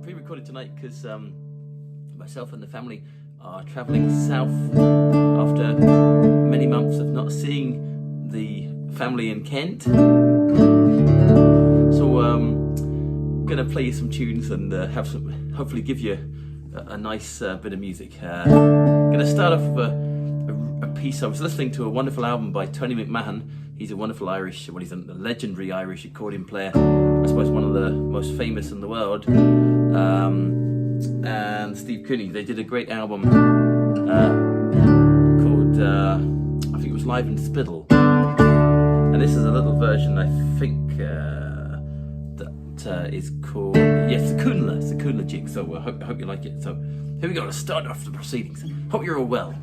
Pre-recorded tonight because myself and the family are travelling south after many months of not seeing the family in Kent. So I'm gonna play you some tunes and hopefully give you a nice bit of music. Gonna start off with a piece. I was listening to a wonderful album by Tony McMahon. He's a wonderful Irish, he's a legendary Irish accordion player. I suppose one of the most famous in the world. And Steve Cooney, they did a great album called, I think it was Live in Spiddle. And this is a little version, I think, that is called, yes, Secunda Jig. So I hope you like it. So here we go, let's start off the proceedings. Hope you're all well.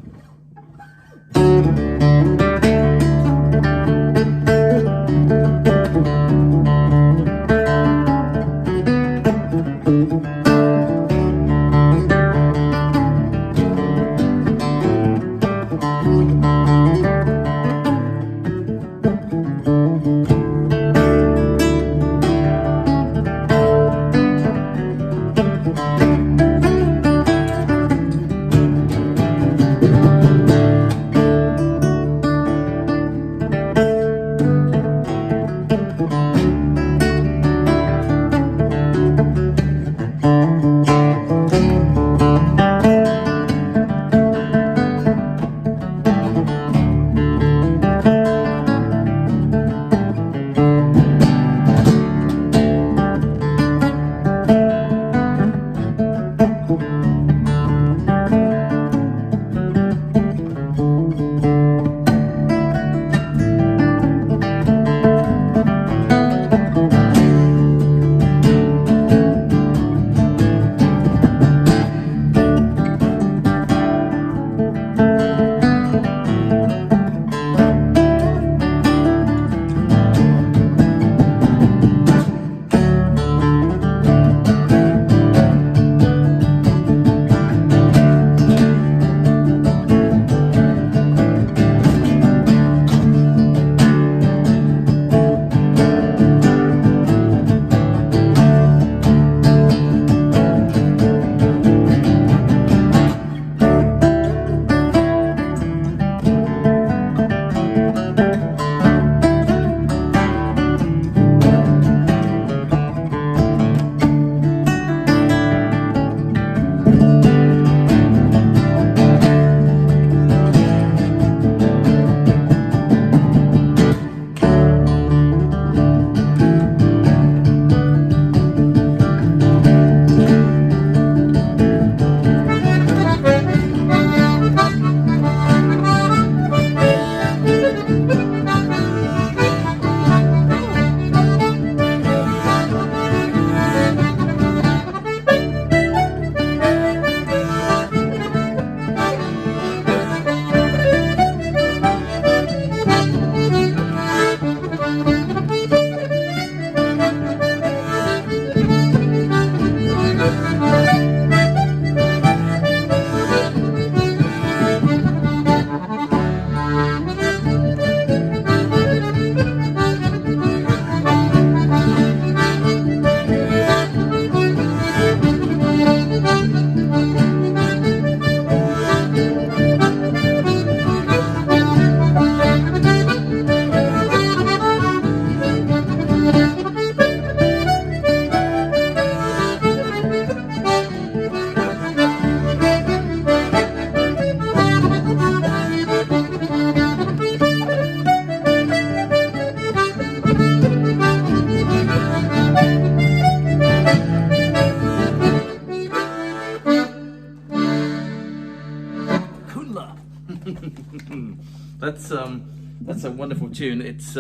That's a wonderful tune. It's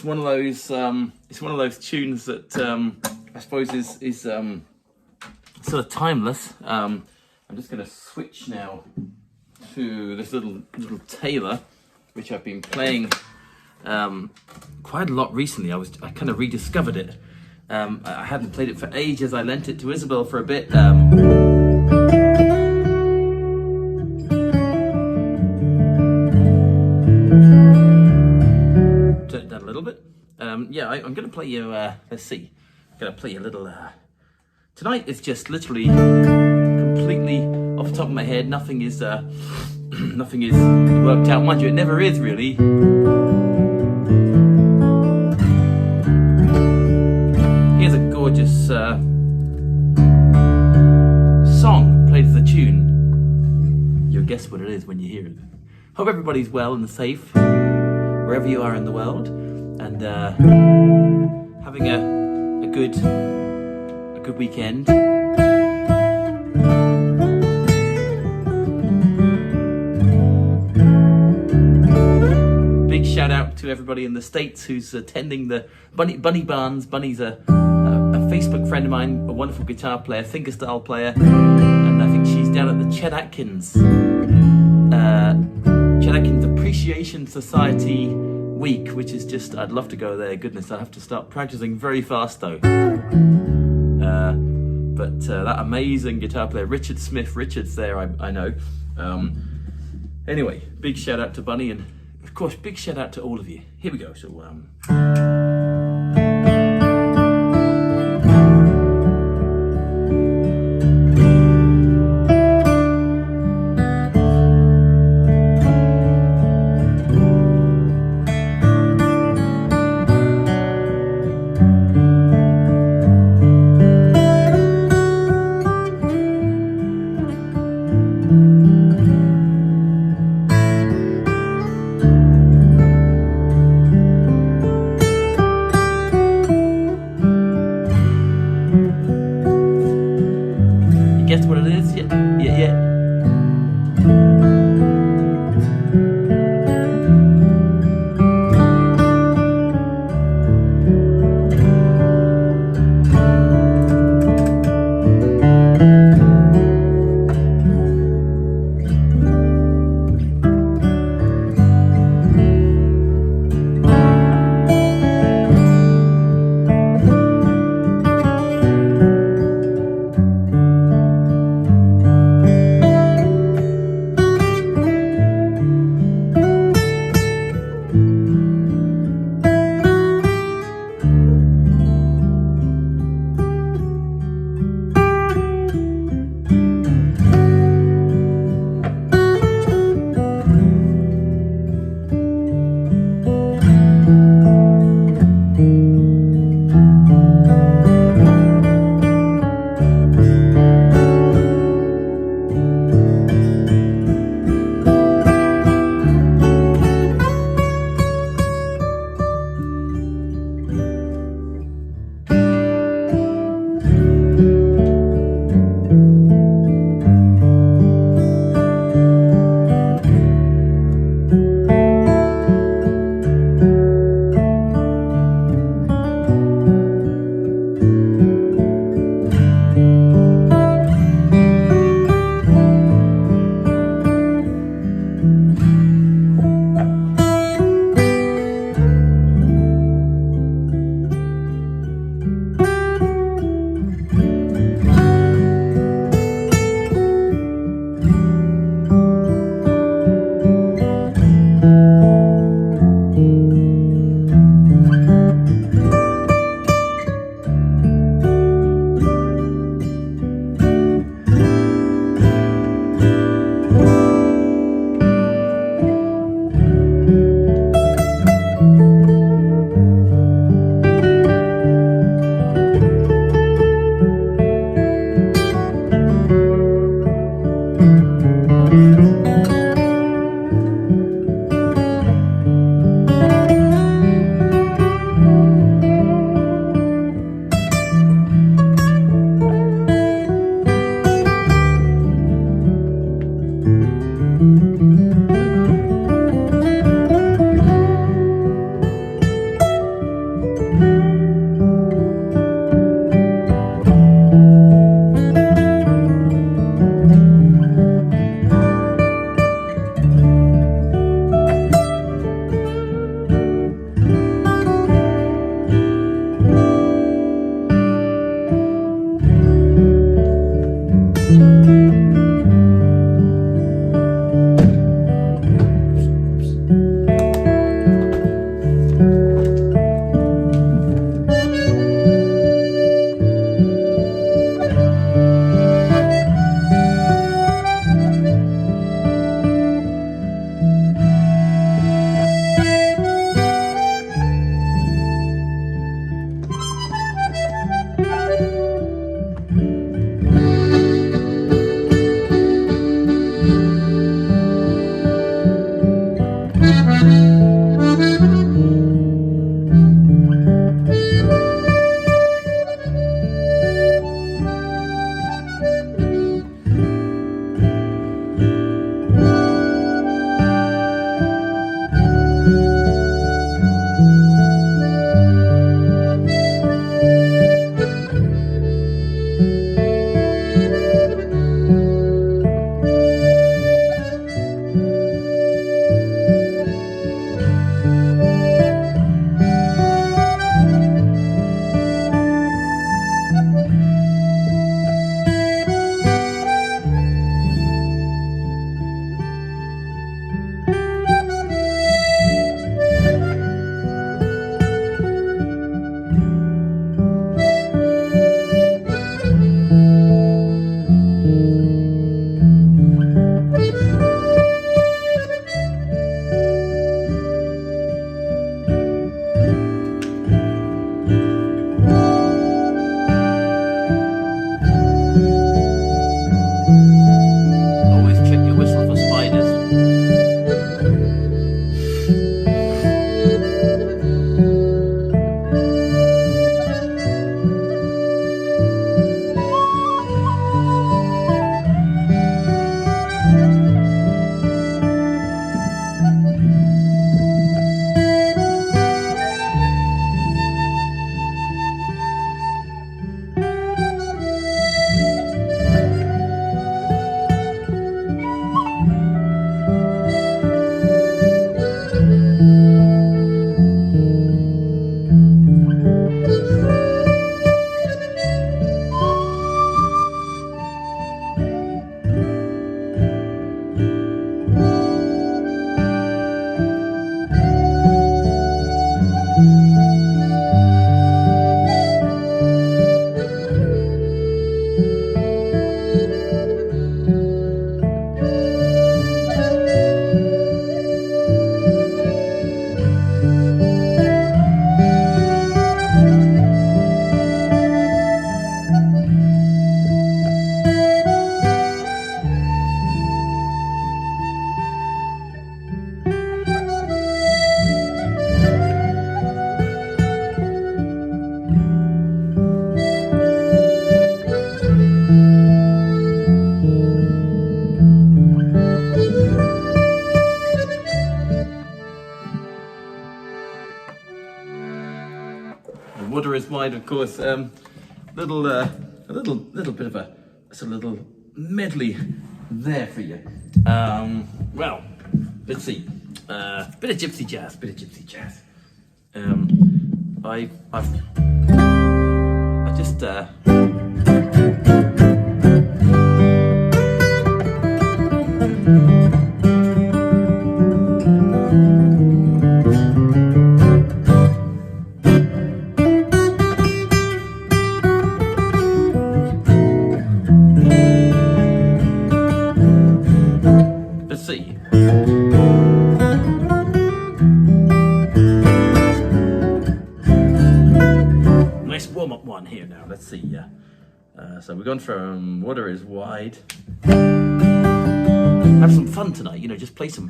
one of those tunes that I suppose is sort of timeless. I'm just going to switch now to this little Taylor, which I've been playing quite a lot recently. I kind of rediscovered it. I hadn't played it for ages. I lent it to Isabel for a bit. Turn that a little bit. Yeah, I'm going to play you, let's see, I'm going to play you a little, tonight it's just literally completely off the top of my head, nothing is nothing is worked out, mind you, it never is really. Here's a gorgeous song played as a tune. You'll guess what it is when you hear it. Hope everybody's well and safe wherever you are in the world, and having a good weekend. Big shout out to everybody in the States who's attending the Bunny Barnes. Bunny's a Facebook friend of mine, a wonderful guitar player, fingerstyle player, and I think she's down at the Chet Atkins Appreciation Society week, which is just, I'd love to go there. Goodness, I have to start practicing very fast though. But that amazing guitar player, Richard's there, I know. Anyway, big shout out to Bunny, and of course, big shout out to all of you. Here we go. So, aside, of course, a little bit of a little medley there for you. Well, let's see. Bit of gypsy jazz. I just let's see. Nice warm-up one here now. Let's see. So we're going from Water is Wide. Have some fun tonight. You know, just play some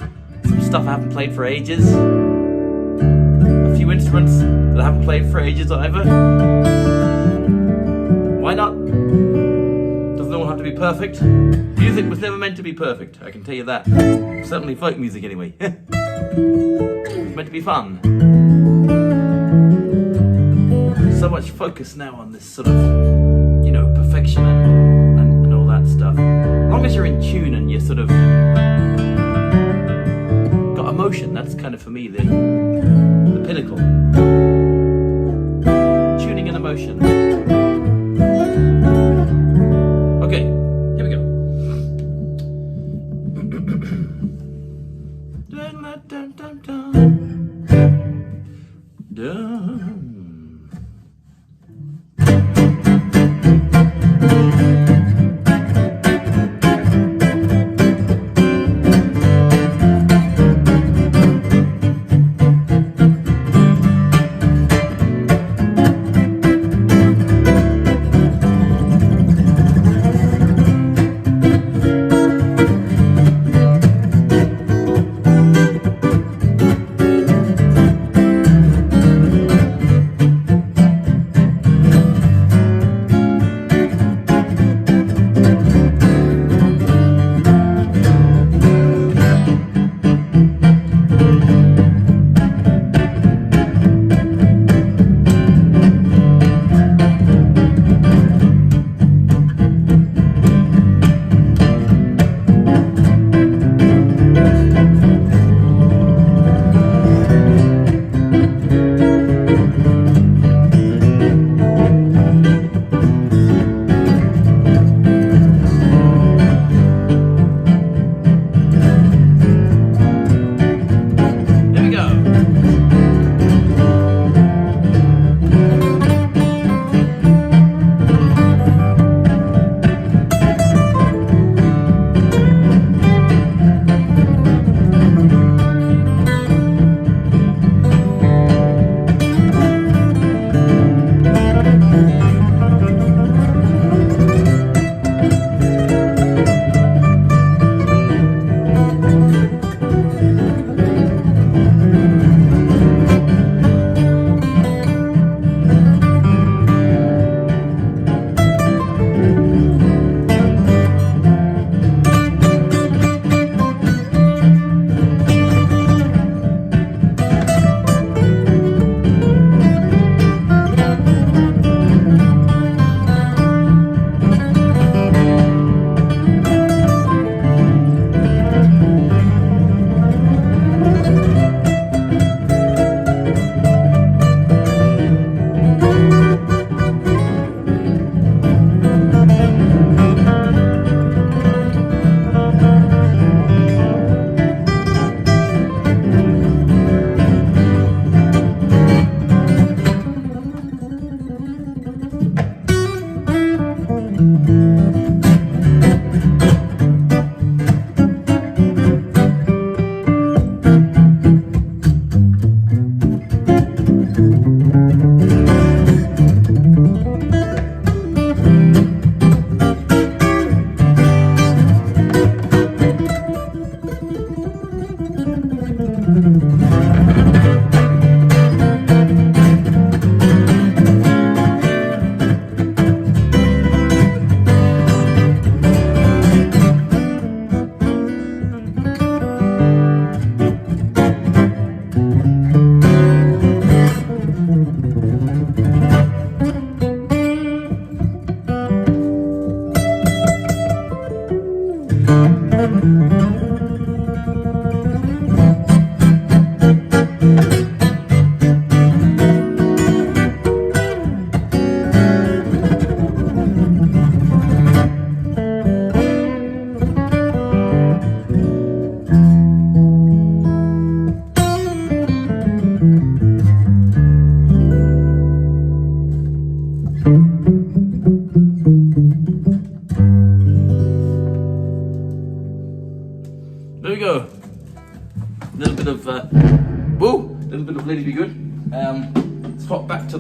stuff I haven't played for ages. A few instruments that I haven't played for ages either. Why not? Doesn't all have to be perfect. Music was never meant to be perfect, I can tell you that. Certainly folk music anyway. It's meant to be fun. So much focus now on this sort of, you know, perfection and all that stuff. As long as you're in tune and you're sort of got emotion, that's kind of for me the pinnacle. Tuning and emotion. Okay, here we go. Dun, dun, dun, dun.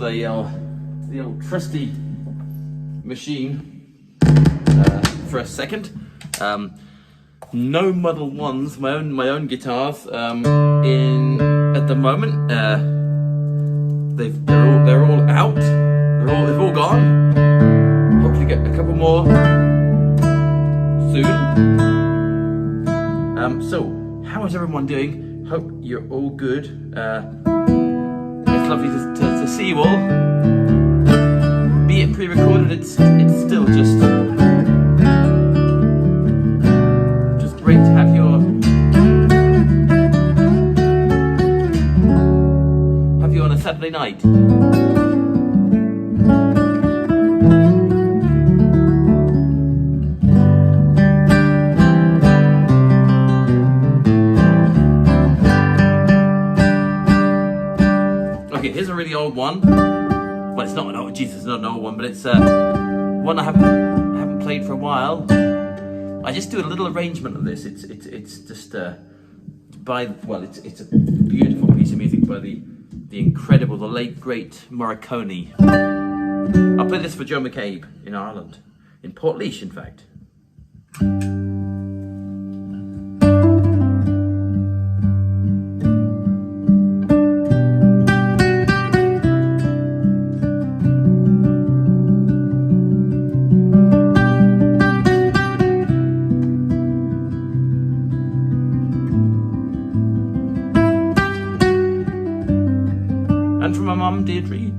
the old trusty machine for a second. No Model 1s, my own guitars in at the moment. They're all out. They've all gone. Hopefully get a couple more soon. So how is everyone doing? Hope you're all good. It's lovely to see you all. Be it pre-recorded, it's still just great to have you on a Saturday night. Okay, here's a really old one. Well, it's not an old, Jesus, it's not an old one, but it's one I haven't played for a while. I just do a little arrangement of this. It's just it's a beautiful piece of music by the incredible, the late great Morricone. I'll play this for Joe McCabe in Ireland, in Portlaoise, in fact. And from my mum, Deirdre.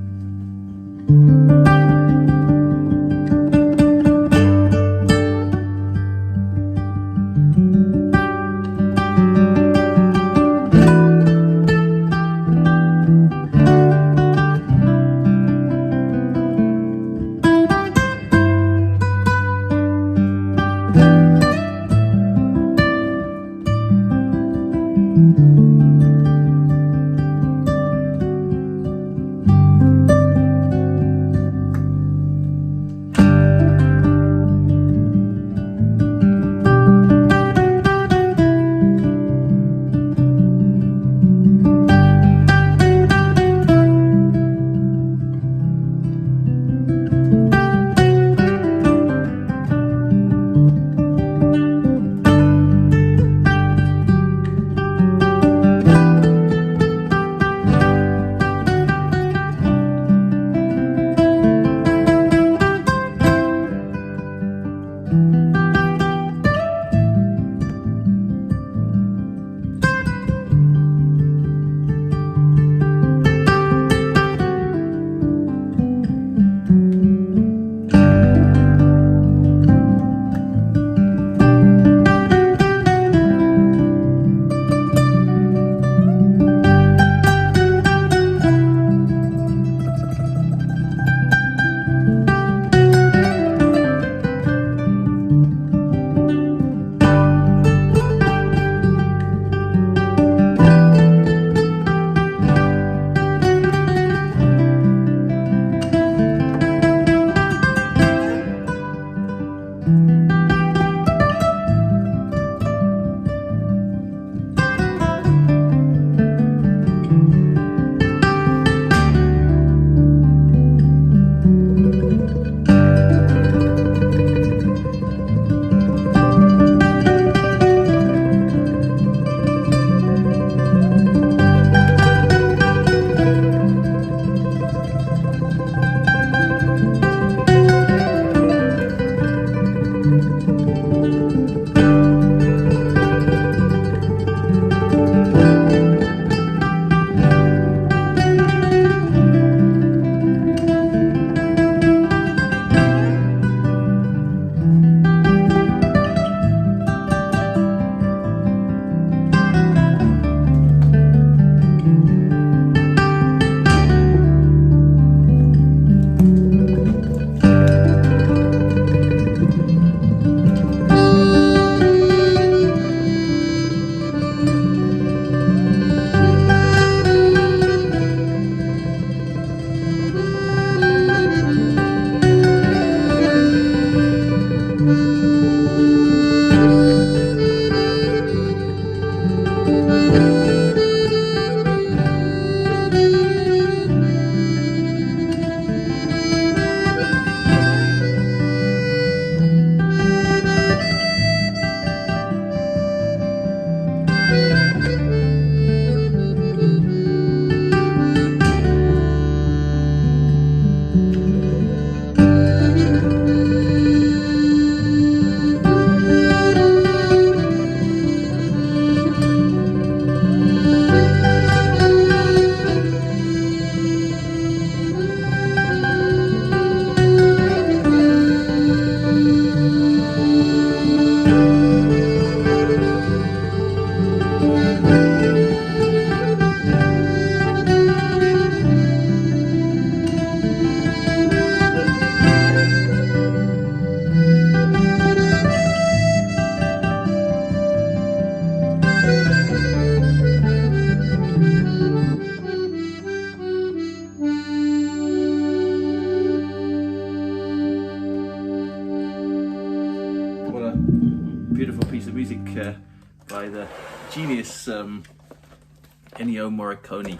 music by the genius Ennio Morricone.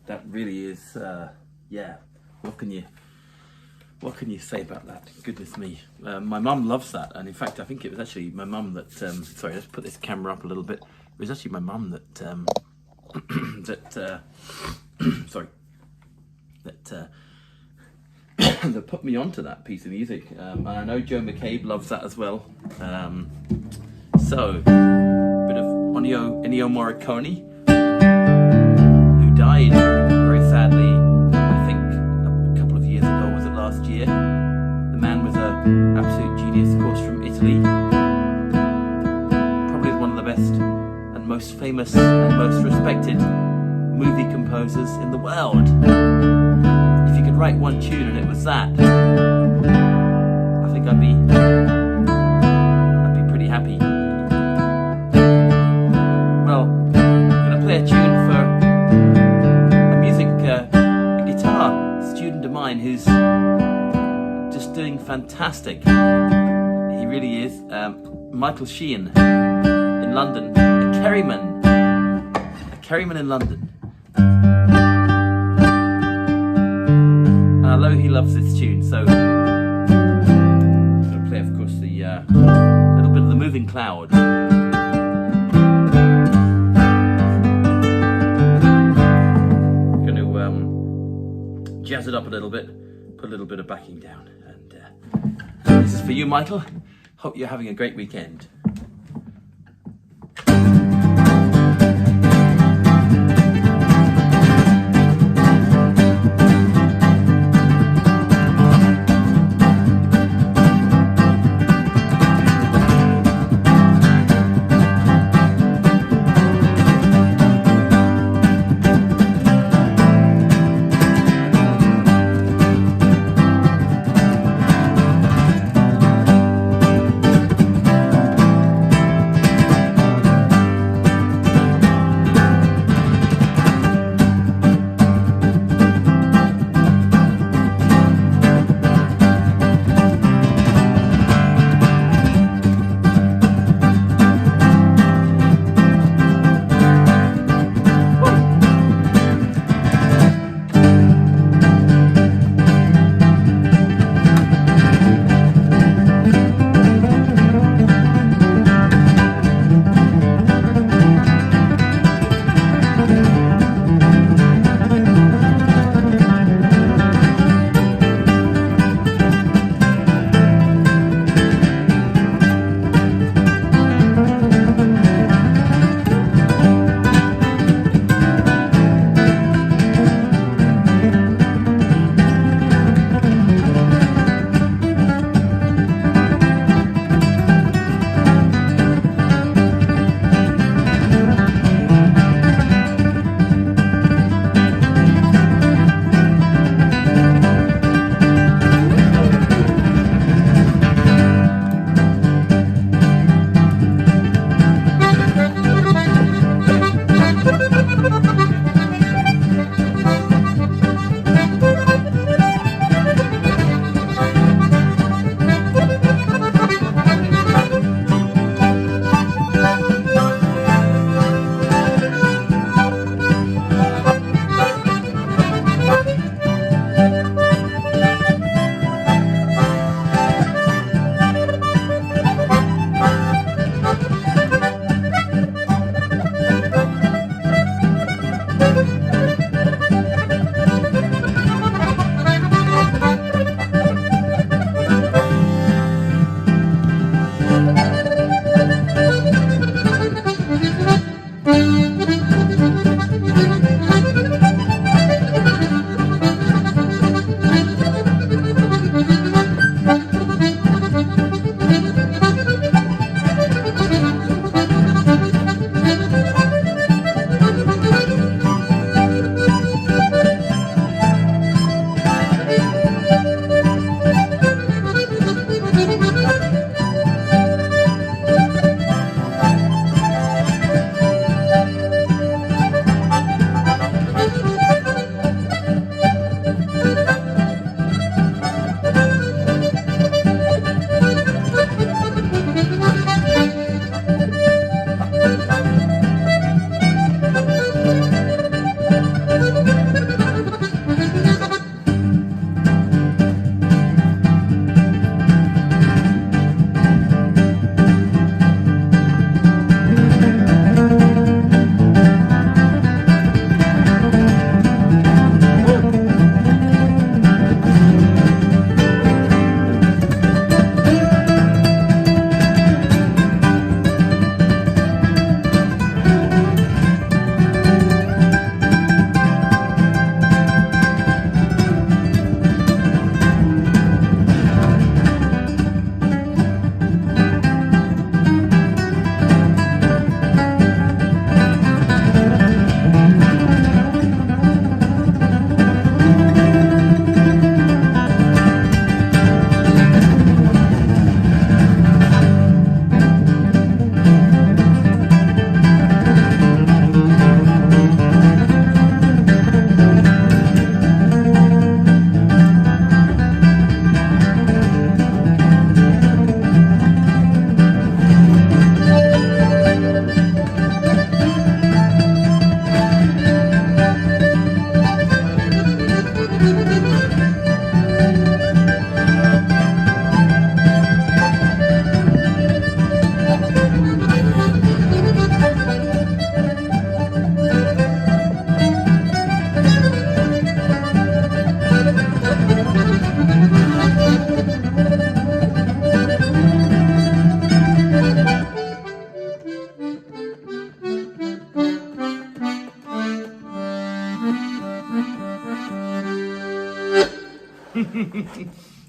That really is, yeah. What can you say about that? Goodness me. My mum loves that, and in fact, I think it was actually my mum that. Sorry, let's put this camera up a little bit. It was actually my mum that that put me onto that piece of music. And I know Joe McCabe loves that as well. So, a bit of Ennio Morricone, who died very sadly, I think a couple of years ago, was it last year? The man was an absolute genius, of course, from Italy. Probably one of the best and most famous and most respected movie composers in the world. If you could write one tune and it was that, I think I'd be pretty happy. Well, I'm gonna play a tune for a guitar student of mine who's just doing fantastic. He really is. Michael Sheehan in London, a Kerryman in London. And I know he loves this tune, so I'm going to play, of course, the little bit of the Moving Cloud. I'm going to jazz it up a little bit, put a little bit of backing down. And this is for you, Michael. Hope you're having a great weekend.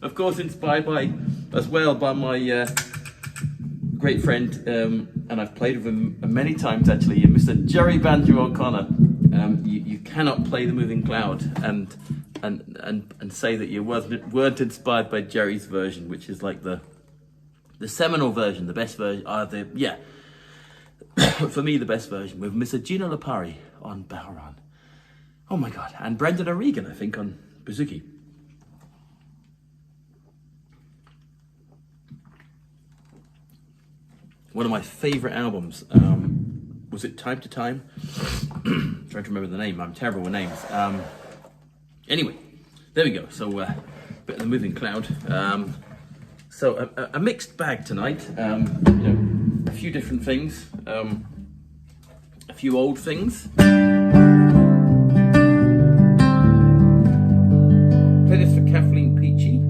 Of course, inspired by my great friend, and I've played with him many times actually, Mr. Jerry Banjo O'Connor. You cannot play The Moving Cloud and say that you weren't inspired by Jerry's version, which is like the seminal version, the best version. For me, the best version, with Mr. Gino Lipari on Baharan. Oh my God, and Brendan O'Regan, I think, on bouzouki. One of my favourite albums, was it Time to Time? Trying to remember the name, I'm terrible with names. Anyway, there we go, so bit of The Moving Cloud. So a mixed bag tonight, a few different things, a few old things. Play this for Kathleen Peachy.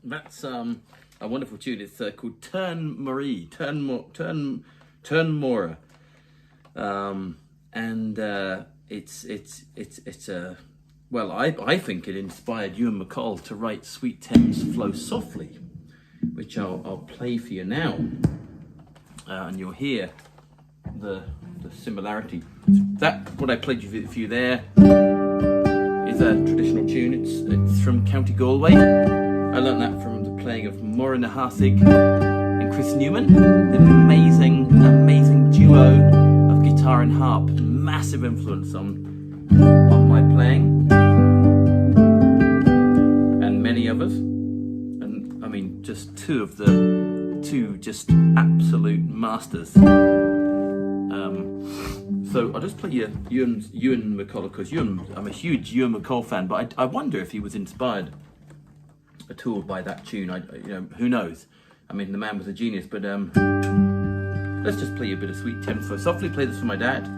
That's a wonderful tune. It's called Turn Marie, Turn Mora, and it's a well, I think it inspired Ewan MacColl to write Sweet Thames Flow Softly, which I'll play for you now, and you'll hear the similarity. That what I played for you there is a traditional tune. It's from County Galway. I learned that from the playing of Maura na Hasig and Chris Newman, the amazing duo of guitar and harp. Massive influence on my playing and many others. And I mean, just two just absolute masters. So I'll just play you Ewan MacColl, because I'm a huge Ewan MacColl fan, but I wonder if he was inspired at all by that tune. Who knows? I mean, the man was a genius. But let's just play you a bit of Sweet Thames Flow Softly. Play this for my dad.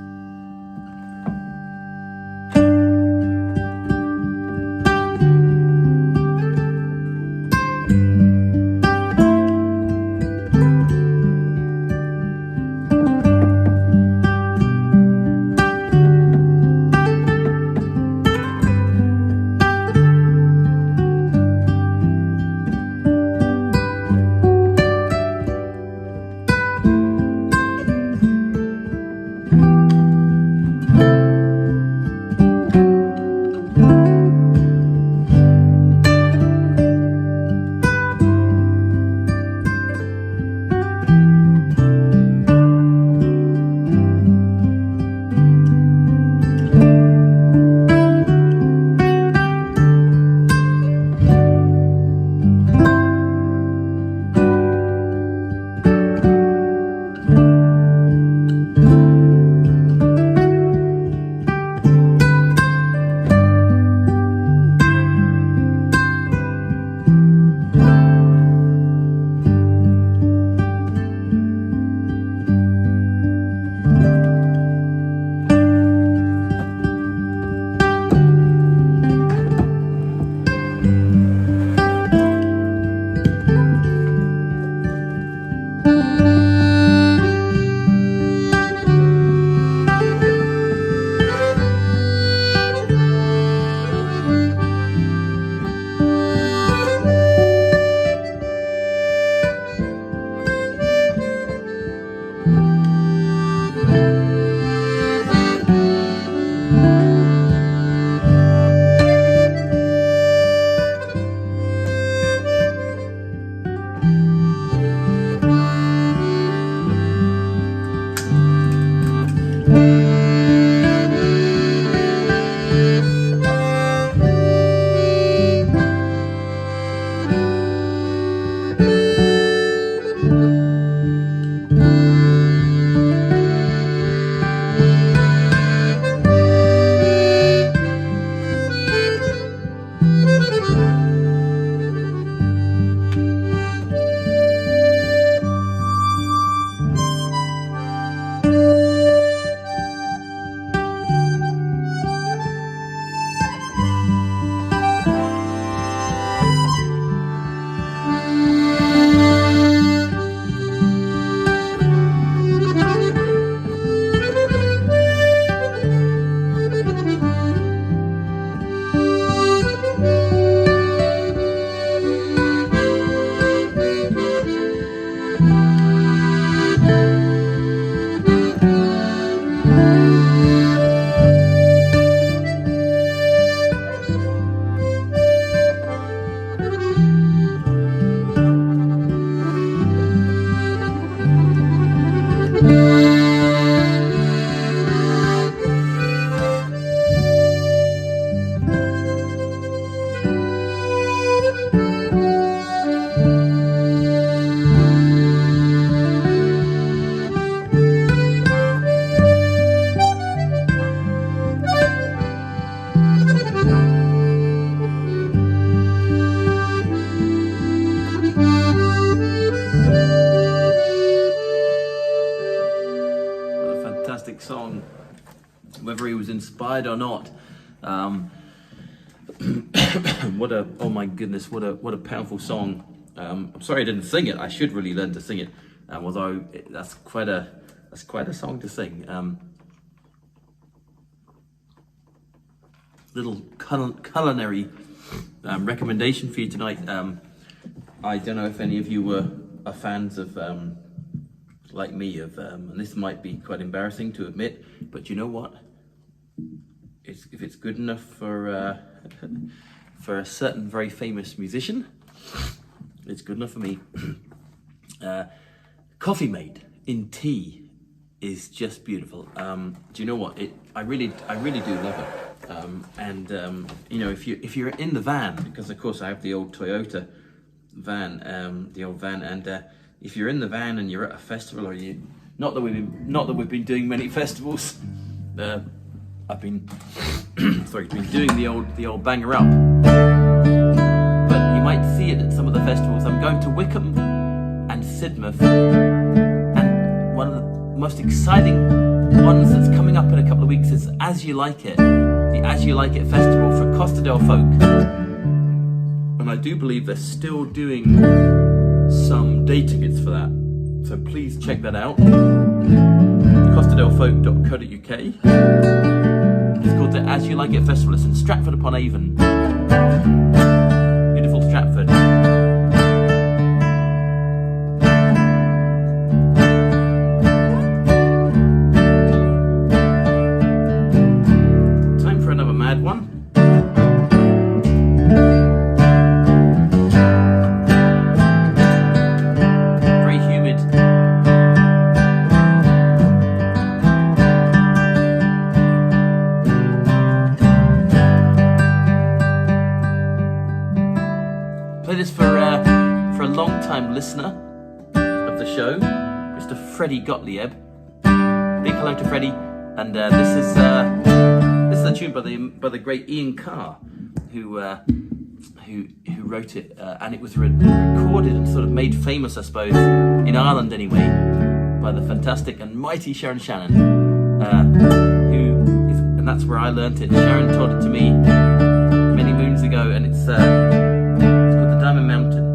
Song, whether he was inspired or not. Oh my goodness, what a powerful song. I'm sorry I didn't sing it. I should really learn to sing it. Although that's quite a song to sing. Little culinary recommendation for you tonight. I don't know if any of you are fans of like me and this might be quite embarrassing to admit, but you know what? If it's good enough for a certain very famous musician, it's good enough for me. Coffee made in tea is just beautiful. Do you know what? I really do love it. You know, if you're in the van, because of course I have the old Toyota van, and if you're in the van and you're at a festival, or not that we've been doing many festivals. I've been been doing the old banger up, but you might see it at some of the festivals. I'm going to Wickham and Sidmouth, and one of the most exciting ones that's coming up in a couple of weeks is As You Like It, the As You Like It festival for Costa del Folk, and I do believe they're still doing some day tickets for that, so please check that out. costadelfolk.co.uk. It's called the As You Like It Festival. It's in Stratford upon Avon. Beautiful Stratford. Time for another mad one. Very humid. Play this for a long-time listener of the show, Mr. Freddie Gottlieb. Big hello to Freddie, and this is a tune by the great Ian Carr, who wrote it, and it was recorded and sort of made famous, I suppose, in Ireland anyway, by the fantastic and mighty Sharon Shannon, and that's where I learnt it. Sharon taught it to me many moons ago, and it's called the Diamond Mountain.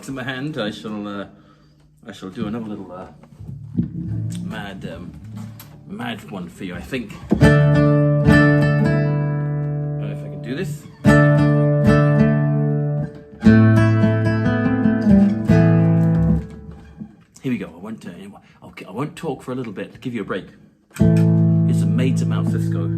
back to my hand, I shall do another little mad one for you. I think. I don't know if I can do this. Here we go. I won't talk for a little bit. Give you a break. It's a Maids of Mount Cisco.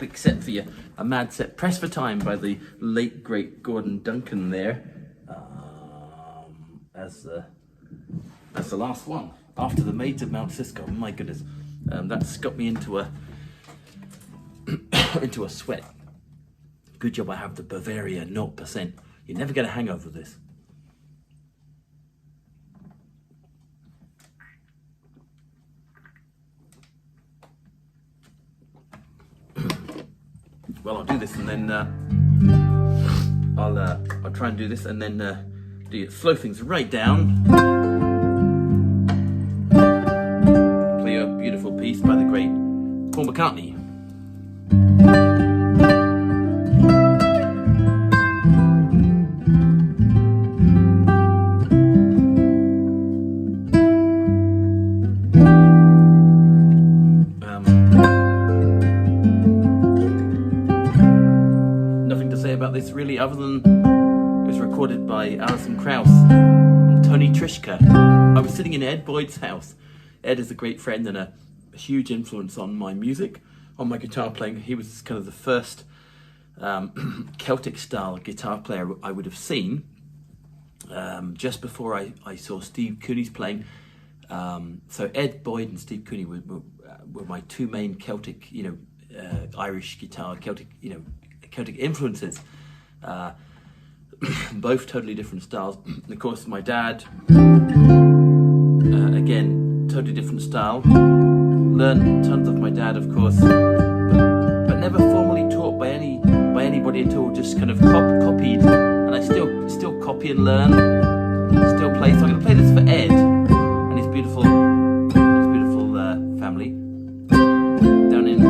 quick set for you. A mad set, Pressed for Time by the late great Gordon Duncan there, as the last one after the Maids of Mount Cisco. My goodness, that's got me into a into a sweat. Good job I have the Bavaria 0%. You never get a hangover of this. Well, I'll do this and then I'll try and do this and then slow things right down. Play a beautiful piece by the great Paul McCartney. This really, other than it was recorded by Alison Krauss and Tony Trischka. I was sitting in Ed Boyd's house. Ed is a great friend and a huge influence on my music, on my guitar playing. He was kind of the first Celtic style guitar player I would have seen, just before I saw Steve Cooney's playing. So Ed Boyd and Steve Cooney were my two main Celtic, Irish guitar, Celtic influences. Both totally different styles. And of course, my dad, again, totally different style. Learned tons of my dad, of course, but never formally taught by anybody at all. Just kind of copied, and I still copy and learn, still play. So I'm going to play this for Ed and his beautiful family down in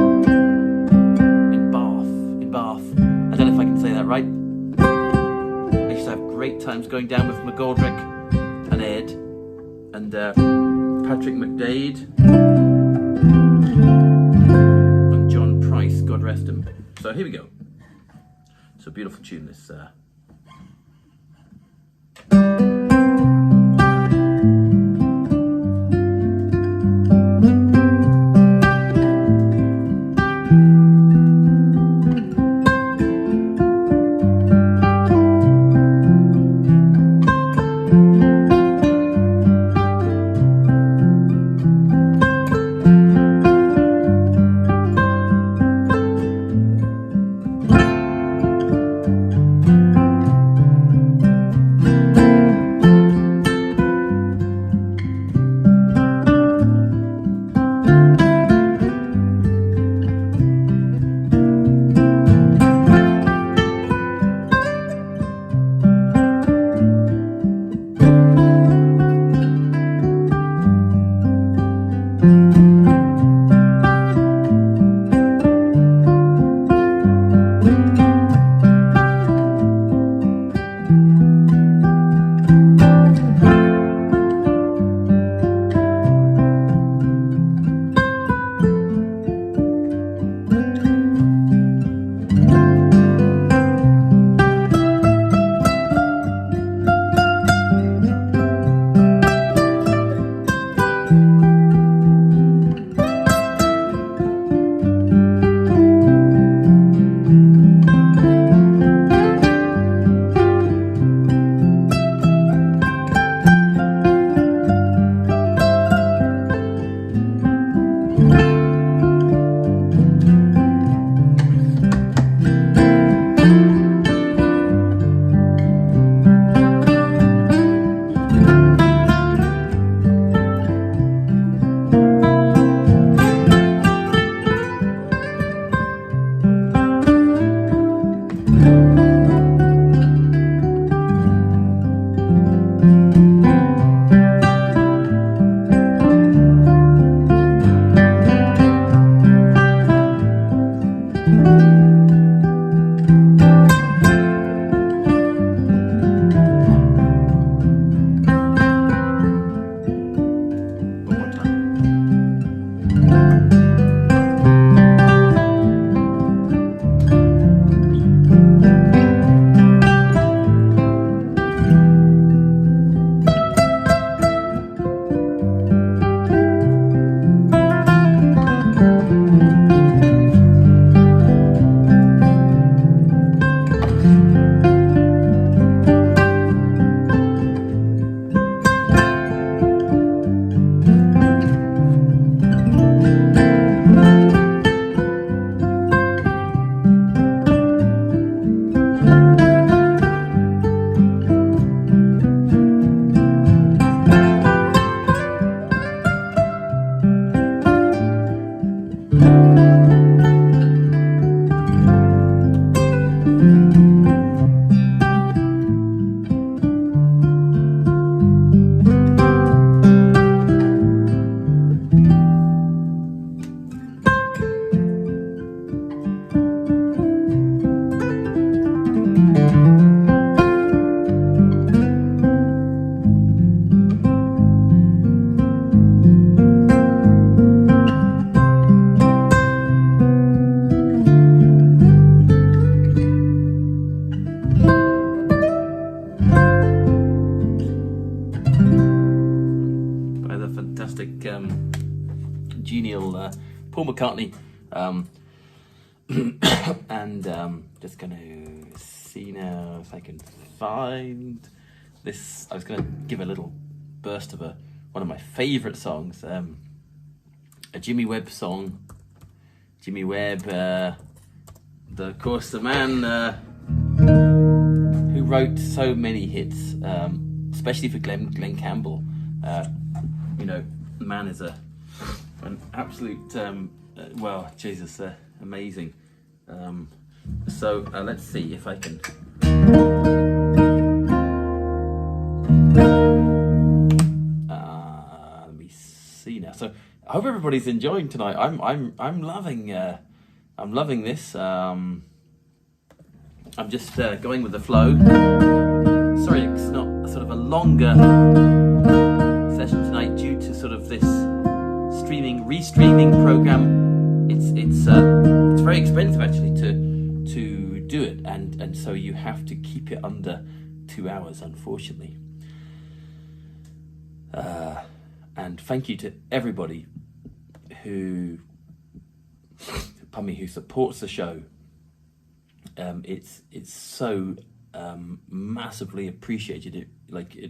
Bath. I don't know if I can say that right. I used to have great times going down with McGoldrick and Ed and Patrick McDade and John Price, God rest him. So here we go. It's a beautiful tune, this. fantastic, genial Paul McCartney. And just going to see now if I can find this. I was going to give a little burst of one of my favourite songs, a Jimmy Webb song. Jimmy Webb, of course, the man who wrote so many hits, especially for Glenn Campbell. You know, the man is an absolute, amazing. So let's see if I can. Let me see now. So I hope everybody's enjoying tonight. I'm loving this. I'm just going with the flow. Sorry, it's not sort of a longer session tonight due to sort of this restreaming program. It's very expensive actually to do it, and so you have to keep it under 2 hours, unfortunately. And thank you to everybody who supports the show. It's so massively appreciated. It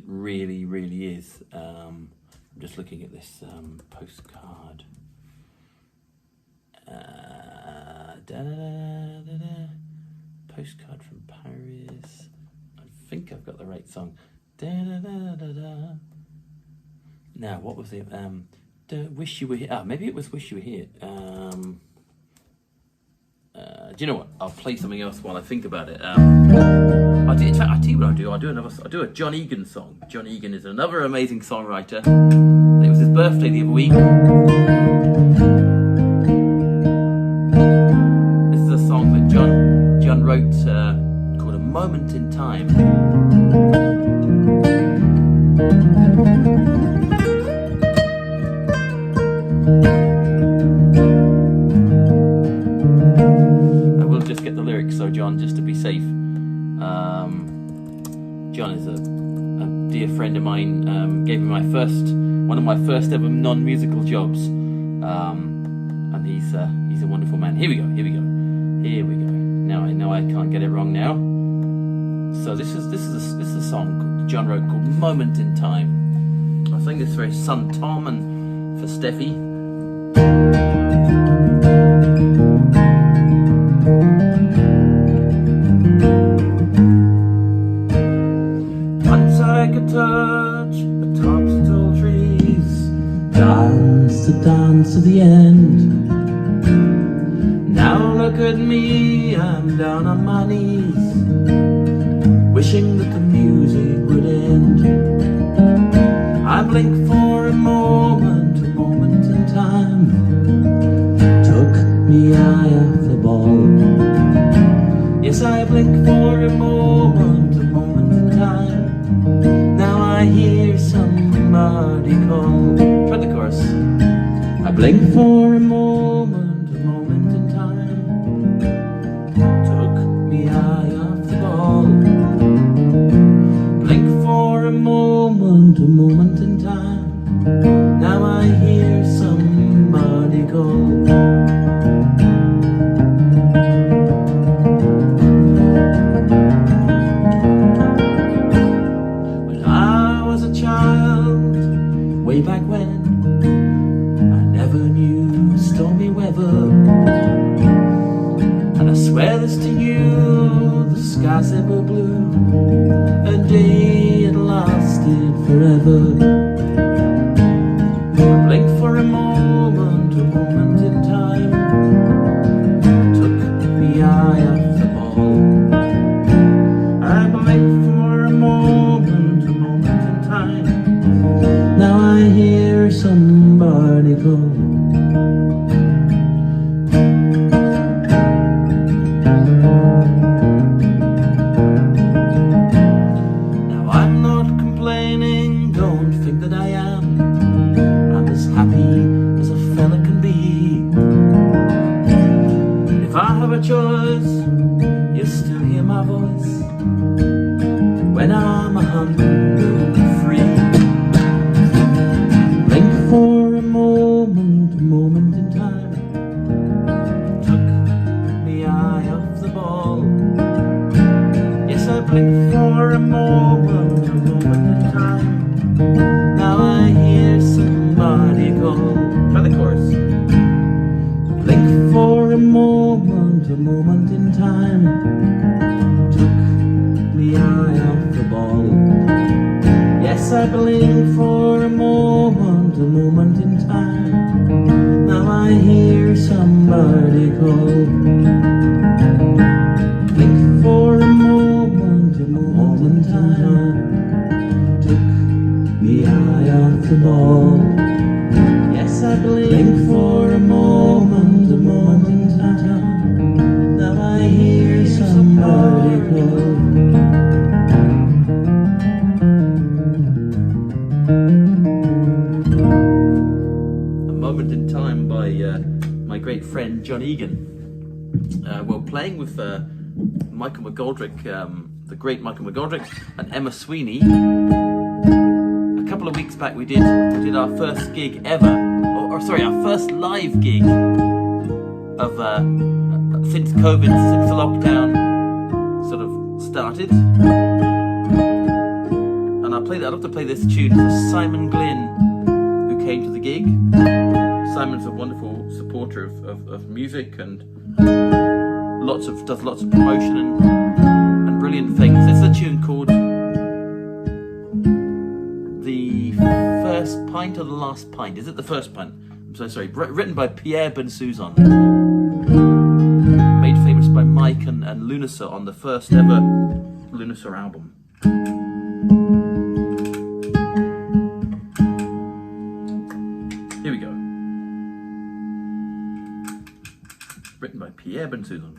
really, really is. I'm just looking at this postcard. Postcard from Paris. I think I've got the right song. Now, what was it? Wish You Were Here. Maybe it was Wish You Were Here. Do you know what? I'll play something else while I think about it. I'll tell you what I'll do. I'll do a John Egan song. John Egan is another amazing songwriter. It was his birthday the other week. This is a song that John wrote called A Moment in Time. I will just get the lyrics, so John, just to be safe. John is a dear friend of mine. Gave me one of my first ever non-musical jobs, and he's a wonderful man. Here we go. Now I know I can't get it wrong now. So this is a song John wrote called "Moment in Time." I think it's for his son Tom and for Steffi. Once I could touch the tops of tall trees, dance the dance to the end. Now look at me, I'm down on my knees, wishing that the music would end. I blink for a moment in time, took me eye off the ball. Yes, I blink for a moment in time. Now I hear somebody call. Try the chorus. I blink for a moment in time, took me eye off the ball. Blink for a moment in time. Now I hear somebody call. When I was a child, way back when, I never knew stormy weather. And I swear this to you, the sky's ever blue, a day it lasted forever. I blinked for a moment in time, took the eye off the ball. I blinked for a moment in time. Now I hear somebody call. Now I'm not complaining, don't think that I am. I'm as happy as a fella can be. And if I have a choice, you'll still hear my voice when I'm 103. Blink for blink for a moment in time. Now I hear somebody call. Blink for a moment in time. Took the eye off the ball. Yes, I blink for a moment in time. Now I hear somebody call. In Time by my great friend John Egan. Well, playing with Michael McGoldrick, the great Michael McGoldrick, and Emma Sweeney. A couple of weeks back, we did our first gig ever, or sorry, our first live gig of since COVID, since the lockdown sort of started. And I'd love to play this tune for Simon Glynn, who came to the gig. Simon's a wonderful supporter of music and does lots of promotion and brilliant things. It's a tune called The First Pint or The Last Pint. Is it The First Pint? I'm so sorry. Written by Pierre Bensouzon. Made famous by Mike and Lunasaur on the first ever Lunasaur album. Here we go. Written by Pierre Bensouzon.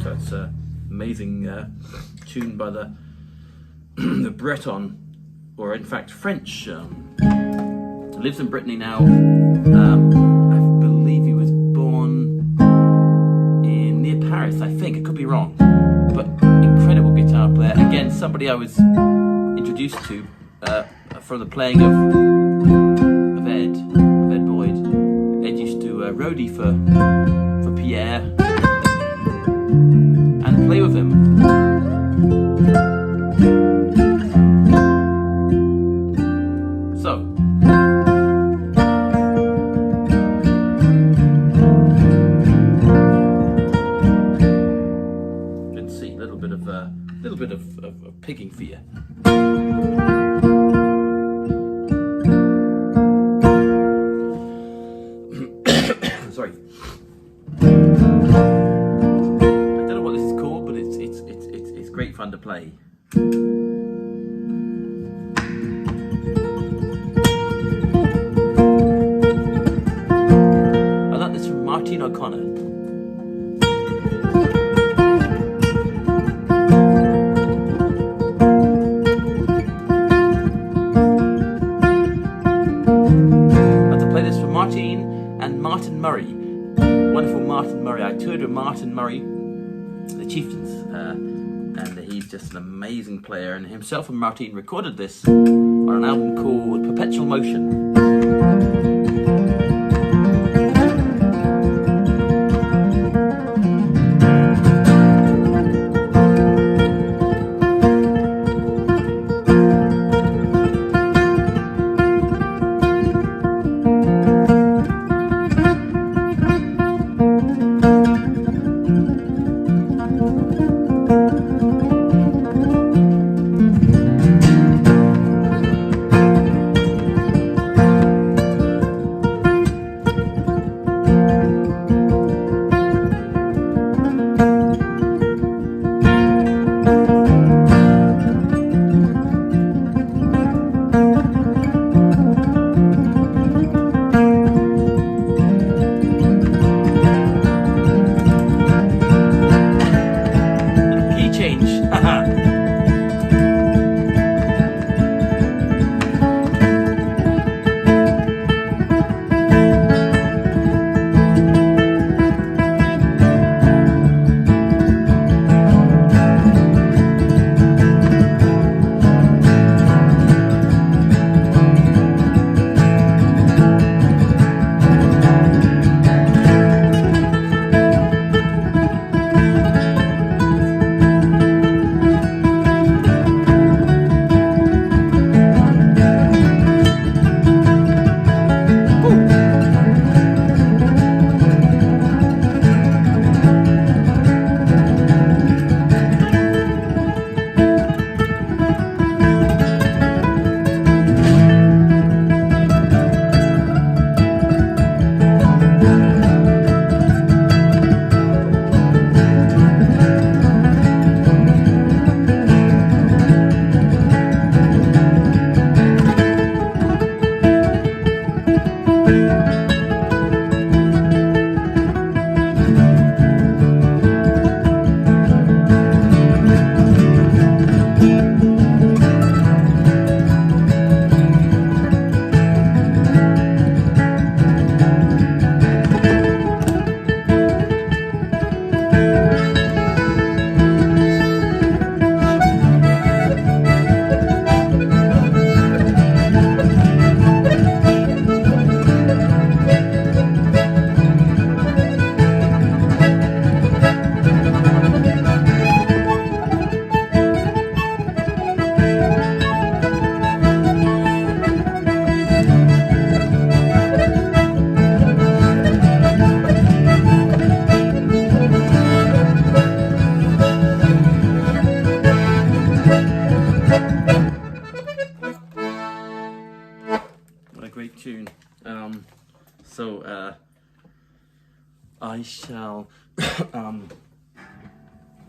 So it's an amazing tune by the the Breton, or in fact French. Lives in Brittany now. I believe he was born near Paris. I think, I could be wrong, but incredible guitar player. Again, somebody I was introduced to from the playing of Ed Boyd. Ed used to roadie for Pierre and play with him. So, let's see, a little bit of picking for you. Sorry. I don't know what this is called, but it's great fun to play. I like this from Martin O'Connor. Martin Murray, wonderful Martin Murray. I toured with Martin Murray, the Chieftains, and he's just an amazing player. And himself and Martin recorded this on an album called Perpetual Motion.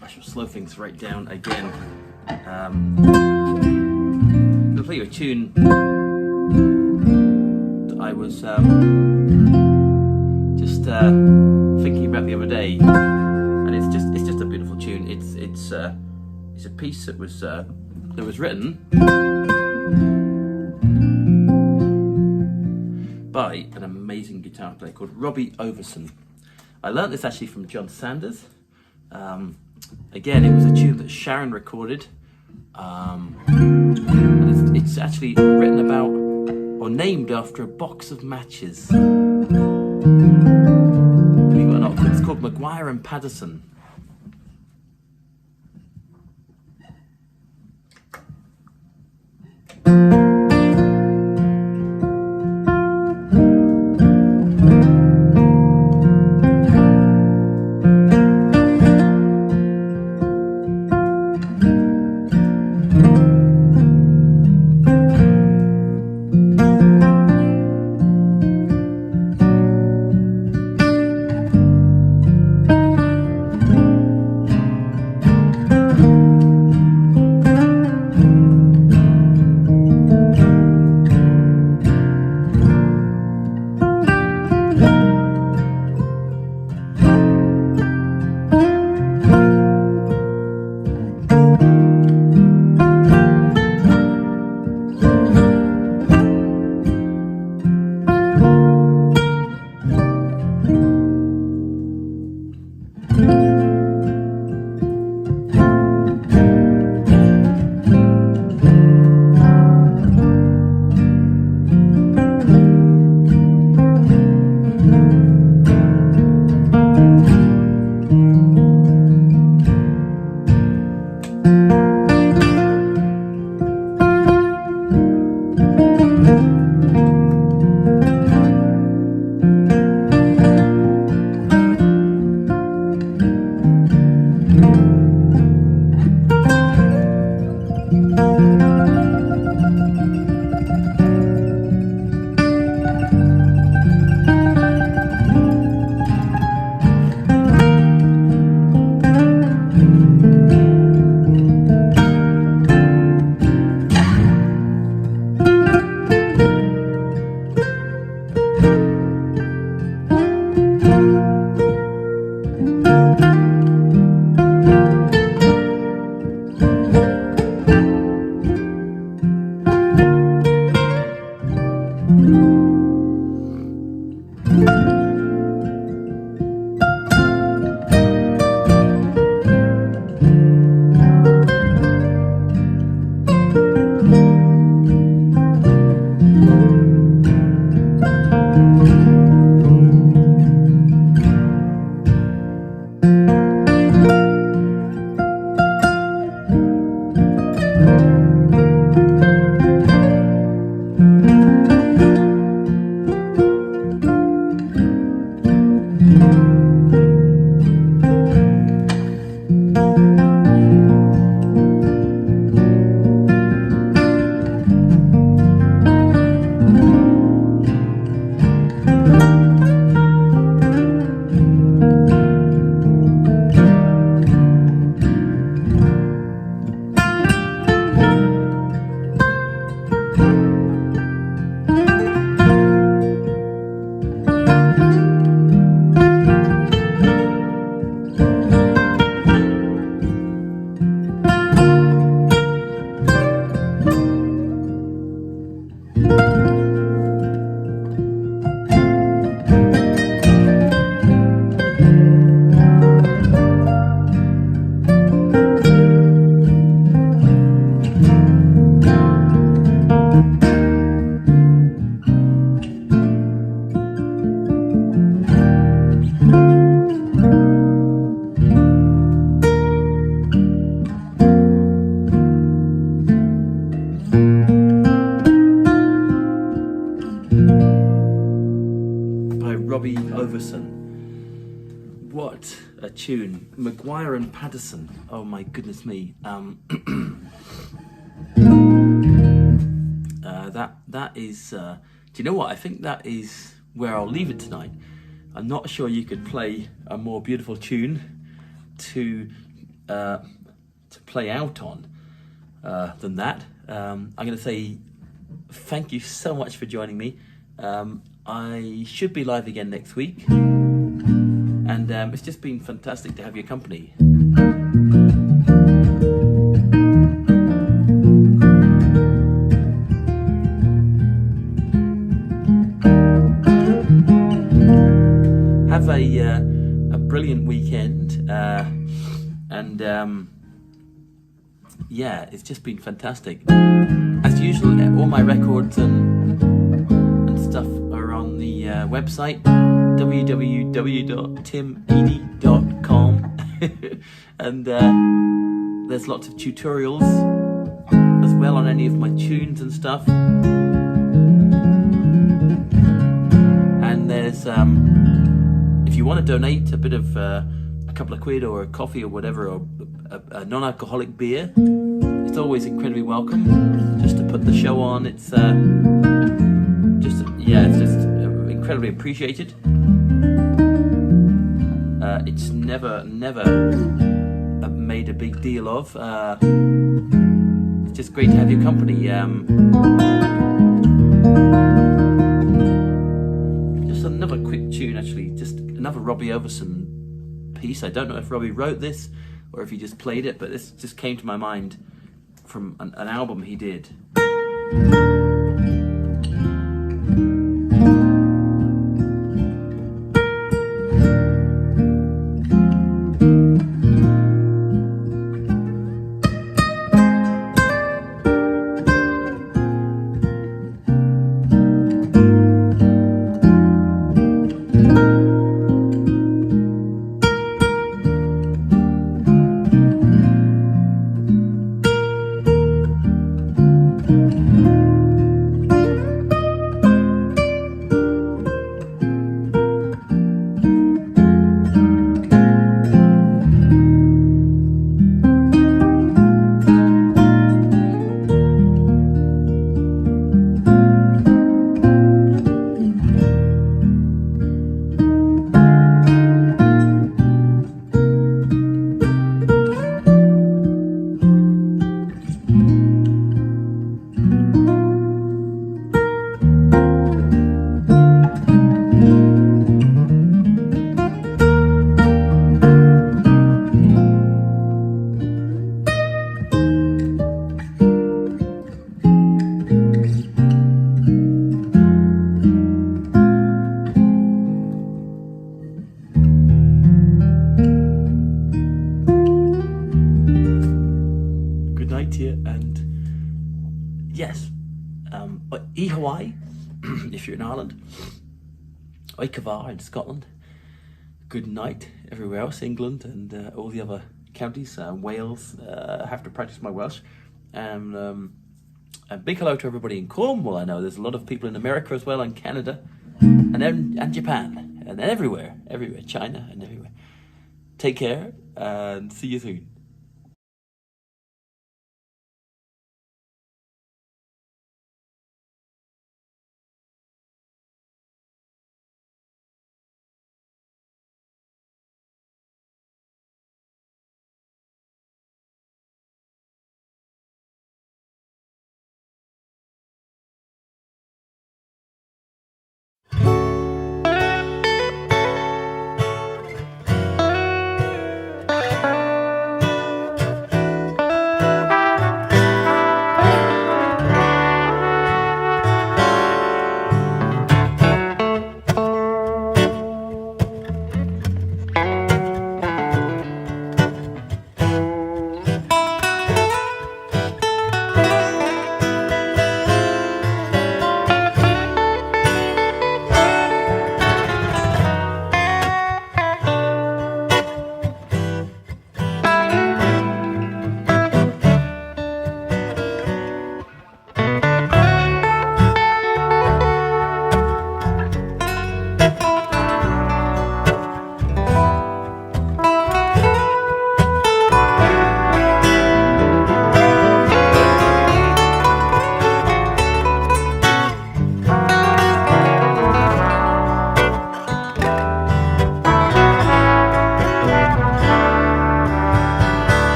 I shall slow things right down again. I'll play you a tune that I was just just thinking about the other day, and it's just a beautiful tune. It's a piece that was written by an amazing guitar player called Robbie Overson. I learnt this actually from John Sanders. Again, it was a tune that Sharon recorded, and it's actually written about or named after a box of matches. Believe it or not, it's called Maguire and Patterson. Robbie Overson. What a tune. Maguire and Patterson. Oh my goodness me. That is, do you know what? I think that is where I'll leave it tonight. I'm not sure you could play a more beautiful tune to play out on than that. I'm going to say thank you so much for joining me. I should be live again next week. and it's just been fantastic to have your company. Have a brilliant weekend, and yeah, it's just been fantastic. As usual, all my records and stuff are on the website www.timedey.com and there's lots of tutorials as well on any of my tunes and stuff. And there's if you want to donate a bit of a couple of quid or a coffee or whatever, or a non-alcoholic beer, it's always incredibly welcome. Just to put the show on, it's just incredibly appreciated. It's never made a big deal of. It's just great to have your company. Just another quick tune, actually, just another Robbie Overson piece. I don't know if Robbie wrote this or if he just played it, but this just came to my mind from an album he did. And yes, Hawaii, if you're in Ireland, Oikavar in Scotland, good night everywhere else, England and all the other counties, Wales. I have to practice my Welsh. And a big hello to everybody in Cornwall. I know there's a lot of people in America as well, and Canada, and Japan, and everywhere, China and everywhere. Take care and see you soon.